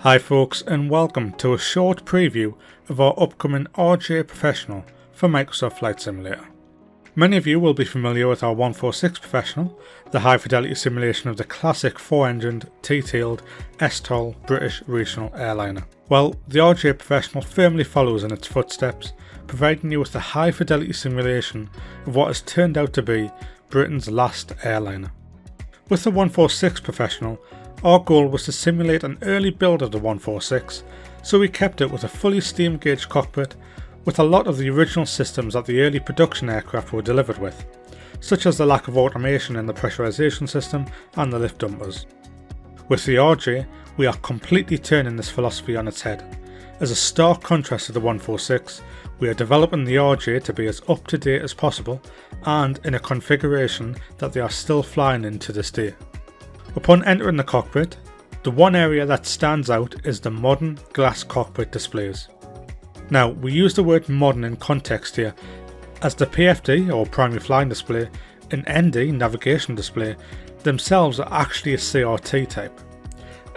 Hi folks, and welcome to a short preview of our upcoming RJ Professional for Microsoft Flight Simulator. Many of you will be familiar with our 146 Professional, the high fidelity simulation of the classic 4-engined, T-tailed, STOL British regional airliner. Well, the RJ Professional firmly follows in its footsteps, providing you with a high fidelity simulation of what has turned out to be Britain's last airliner. With the 146 Professional, our goal was to simulate an early build of the 146, so we kept it with a fully steam gauge cockpit with a lot of the original systems that the early production aircraft were delivered with, such as the lack of automation in the pressurization system and the lift dumpers. With the RJ, we are completely turning this philosophy on its head. As a stark contrast to the 146, we are developing the RJ to be as up to date as possible and in a configuration that they are still flying in to this day. Upon entering the cockpit, the one area that stands out is the modern glass cockpit displays. Now, we use the word modern in context here, as the PFD or primary flying display and ND navigation display themselves are actually a CRT type,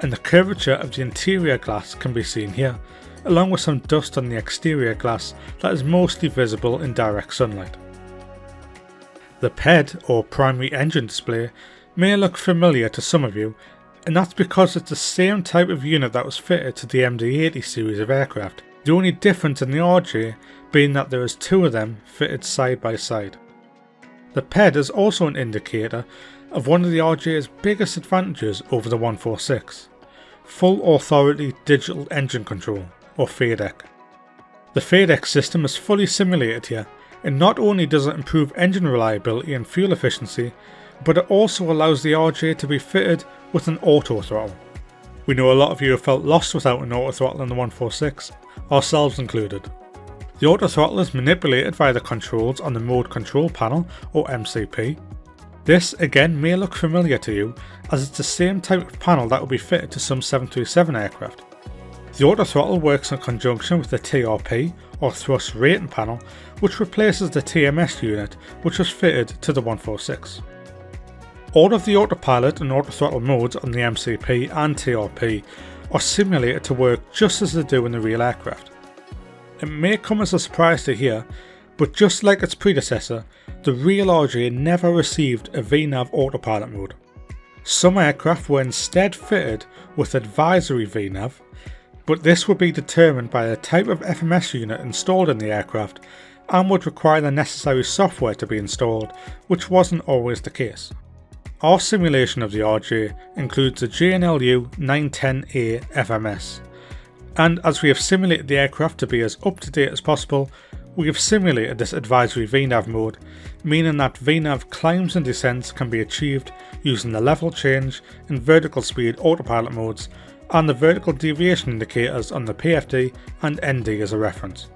and the curvature of the interior glass can be seen here, along with some dust on the exterior glass that is mostly visible in direct sunlight. The PED or primary engine display may look familiar to some of you, and that's because it's the same type of unit that was fitted to the MD-80 series of aircraft, the only difference in the RJ being that there is two of them fitted side by side. The PED is also an indicator of one of the RJ's biggest advantages over the 146, full authority digital engine control, or FADEC. The FADEC system is fully simulated here, and not only does it improve engine reliability and fuel efficiency, but it also allows the RJ to be fitted with an auto throttle. We know a lot of you have felt lost without an auto throttle in the 146, ourselves included. The auto throttle is manipulated via the controls on the mode control panel or MCP. This again may look familiar to you, as it's the same type of panel that will be fitted to some 737 aircraft. The auto throttle works in conjunction with the TRP or thrust rating panel, which replaces the TMS unit which was fitted to the 146. All of the autopilot and autothrottle modes on the MCP and TRP are simulated to work just as they do in the real aircraft. It may come as a surprise to hear, but just like its predecessor, the real RJ never received a VNAV autopilot mode. Some aircraft were instead fitted with advisory VNAV, but this would be determined by the type of FMS unit installed in the aircraft and would require the necessary software to be installed, which wasn't always the case. Our simulation of the RJ includes the JNLU 910A FMS, and as we have simulated the aircraft to be as up to date as possible, we have simulated this advisory VNAV mode, meaning that VNAV climbs and descents can be achieved using the level change and vertical speed autopilot modes, and the vertical deviation indicators on the PFD and ND as a reference.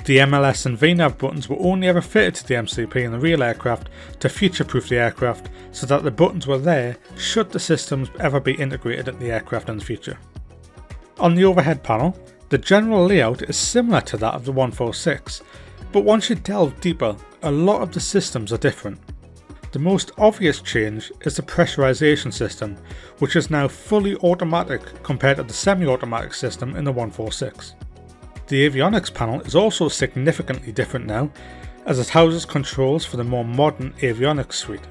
The MLS and VNAV buttons were only ever fitted to the MCP in the real aircraft to future-proof the aircraft so that the buttons were there should the systems ever be integrated at the aircraft in the future. On the overhead panel, the general layout is similar to that of the 146, but once you delve deeper, a lot of the systems are different. The most obvious change is the pressurization system, which is now fully automatic compared to the semi-automatic system in the 146. The avionics panel is also significantly different now, as it houses controls for the more modern avionics suite.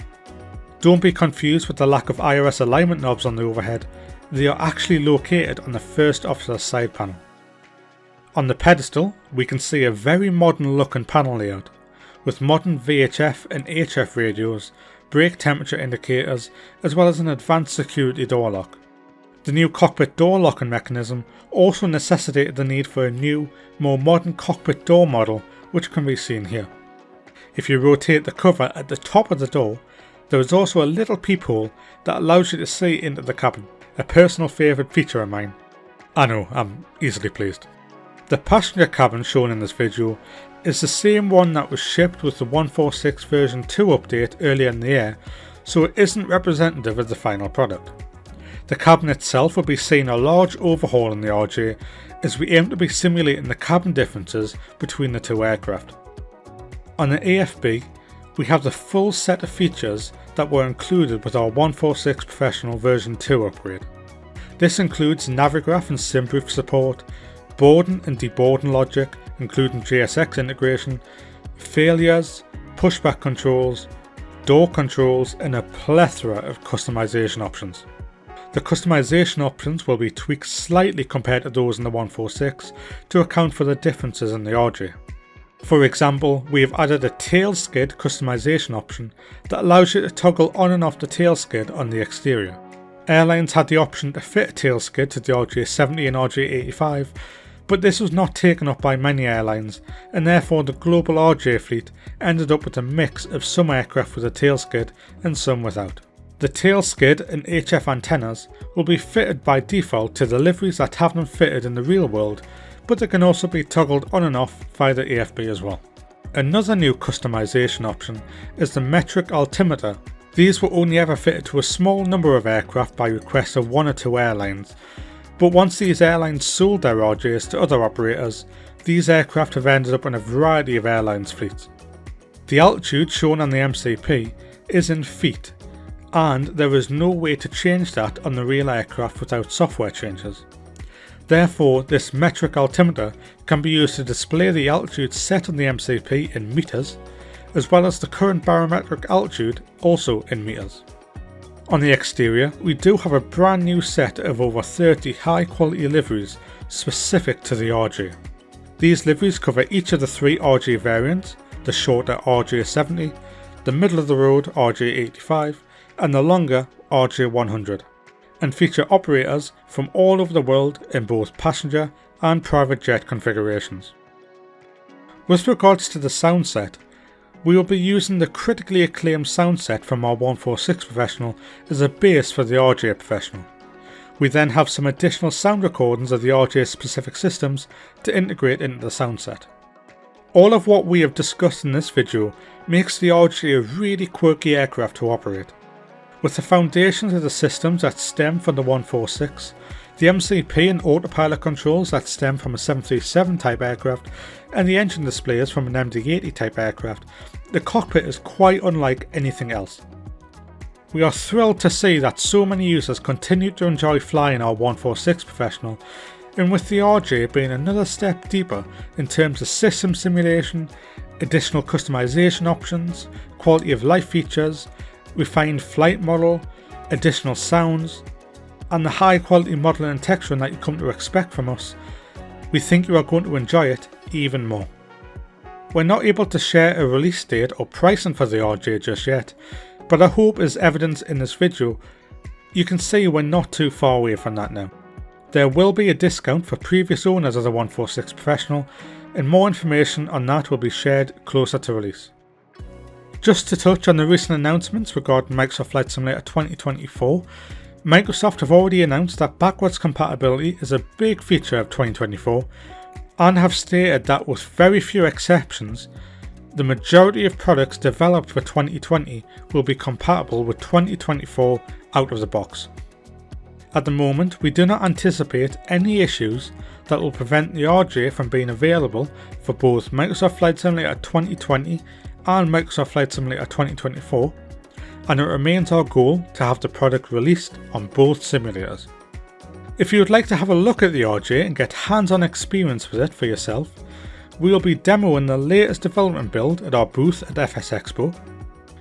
Don't be confused with the lack of IRS alignment knobs on the overhead, they are actually located on the first officer's side panel. On the pedestal, we can see a very modern looking panel layout, with modern VHF and HF radios, brake temperature indicators, as well as an advanced security door lock. The new cockpit door locking mechanism also necessitated the need for a new, more modern cockpit door model, which can be seen here. If you rotate the cover at the top of the door, there is also a little peephole that allows you to see into the cabin, a personal favourite feature of mine. I know, I'm easily pleased. The passenger cabin shown in this video is the same one that was shipped with the 146 version 2 update earlier in the year, so it isn't representative of the final product. The cabin itself will be seeing a large overhaul in the RJ as we aim to be simulating the cabin differences between the two aircraft. On the AFB, we have the full set of features that were included with our 146 Professional version 2 upgrade. This includes Navigraph and SimProof support, boarding and deboarding logic, including JSX integration, failures, pushback controls, door controls, and a plethora of customization options. The customization options will be tweaked slightly compared to those in the 146 to account for the differences in the RJ. For example, we have added a tail skid customization option that allows you to toggle on and off the tail skid on the exterior. Airlines had the option to fit a tail skid to the RJ70 and RJ85, but this was not taken up by many airlines, and therefore the global RJ fleet ended up with a mix of some aircraft with a tail skid and some without. The tail skid and HF antennas will be fitted by default to the liveries that have them fitted in the real world, but they can also be toggled on and off via the AFB as well. Another new customization option is the metric altimeter. These were only ever fitted to a small number of aircraft by request of one or two airlines, but once these airlines sold their RJs to other operators, these aircraft have ended up in a variety of airlines' fleets. The altitude shown on the MCP is in feet, and there is no way to change that on the real aircraft without software changes. Therefore, this metric altimeter can be used to display the altitude set on the MCP in meters, as well as the current barometric altitude also in meters. On the exterior, we do have a brand new set of over 30 high quality liveries specific to the RJ. These liveries cover each of the three RJ variants, the shorter RJ70, the middle of the road RJ85, and the longer RJ100, and feature operators from all over the world in both passenger and private jet configurations. With regards to the sound set, we will be using the critically acclaimed sound set from our 146 Professional as a base for the RJ Professional. We then have some additional sound recordings of the RJ specific systems to integrate into the sound set. All of what we have discussed in this video makes the RJ a really quirky aircraft to operate. With the foundations of the systems that stem from the 146, the MCP and autopilot controls that stem from a 737 type aircraft, and the engine displays from an MD-80 type aircraft, the cockpit is quite unlike anything else. We are thrilled to see that so many users continue to enjoy flying our 146 Professional, and with the RJ being another step deeper in terms of system simulation, additional customization options, quality of life features, refined flight model, additional sounds, and the high quality modelling and texturing that you come to expect from us, we think you are going to enjoy it even more. We're not able to share a release date or pricing for the RJ just yet, but I hope as evidenced in this video, you can see we're not too far away from that now. There will be a discount for previous owners of the 146 Professional, and more information on that will be shared closer to release. Just to touch on the recent announcements regarding Microsoft Flight Simulator 2024, Microsoft have already announced that backwards compatibility is a big feature of 2024 and have stated that with very few exceptions, the majority of products developed for 2020 will be compatible with 2024 out of the box. At the moment, we do not anticipate any issues that will prevent the RJ from being available for both Microsoft Flight Simulator 2020 and Microsoft Flight Simulator 2024, and it remains our goal to have the product released on both simulators. If you would like to have a look at the RJ and get hands-on experience with it for yourself, we will be demoing the latest development build at our booth at FS Expo.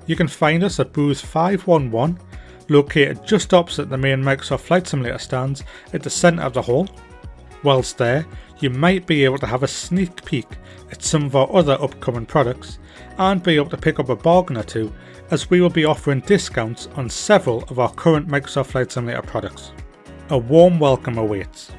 You can find us at booth 511, located just opposite the main Microsoft Flight Simulator stands at the centre of the hall. Whilst there, you might be able to have a sneak peek at some of our other upcoming products and be able to pick up a bargain or two, as we will be offering discounts on several of our current Microsoft Flight Simulator products. A warm welcome awaits.